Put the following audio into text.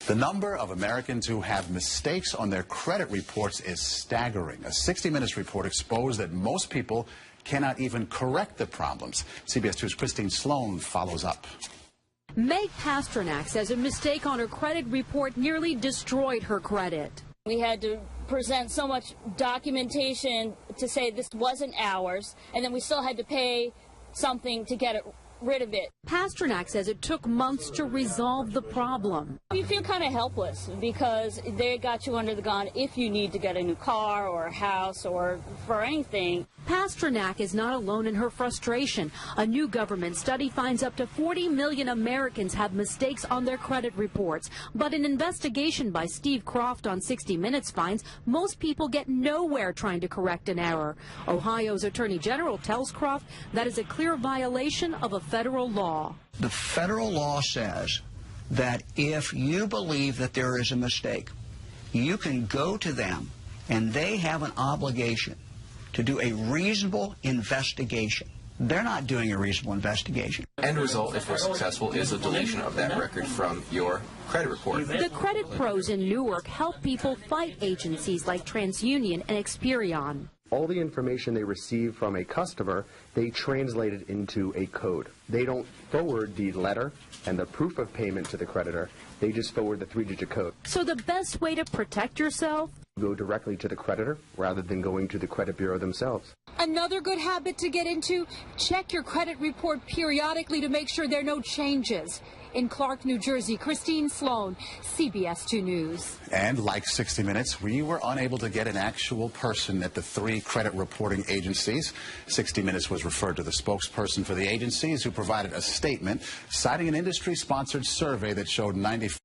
The number of Americans who have mistakes on their credit reports is staggering. A 60 Minutes report exposed that most people cannot even correct the problems. CBS 2's Christine Sloan follows up. Meg Pasternak says a mistake on her credit report nearly destroyed her credit. We had to present so much documentation to say this wasn't ours, and then we still had to pay something to get rid of it. Pasternak says it took months to resolve the problem. You feel kind of helpless because they got you under the gun if you need to get a new car or a house or for anything. Pasternak is not alone in her frustration. A new government study finds up to 40 million Americans have mistakes on their credit reports. But an investigation by Steve Croft on 60 Minutes finds most people get nowhere trying to correct an error. Ohio's Attorney General tells Croft that is a clear violation of a federal law. The federal law says that if you believe that there is a mistake, you can go to them and they have an obligation to do a reasonable investigation. They're not doing a reasonable investigation. End result, if we're successful, is a deletion of that record from your credit report. The credit pros in Newark help people fight agencies like TransUnion and Experian. All the information they receive from a customer, they translate it into a code. They don't forward the letter and the proof of payment to the creditor. They just forward the 3-digit code. So the best way to protect yourself? Go directly to the creditor rather than going to the credit bureau themselves. Another good habit to get into, check your credit report periodically to make sure there are no changes. In Clark, New Jersey, Christine Sloan, CBS 2 News. And like 60 Minutes, we were unable to get an actual person at the 3 credit reporting agencies. 60 Minutes was referred to the spokesperson for the agencies, who provided a statement citing an industry-sponsored survey that showed 95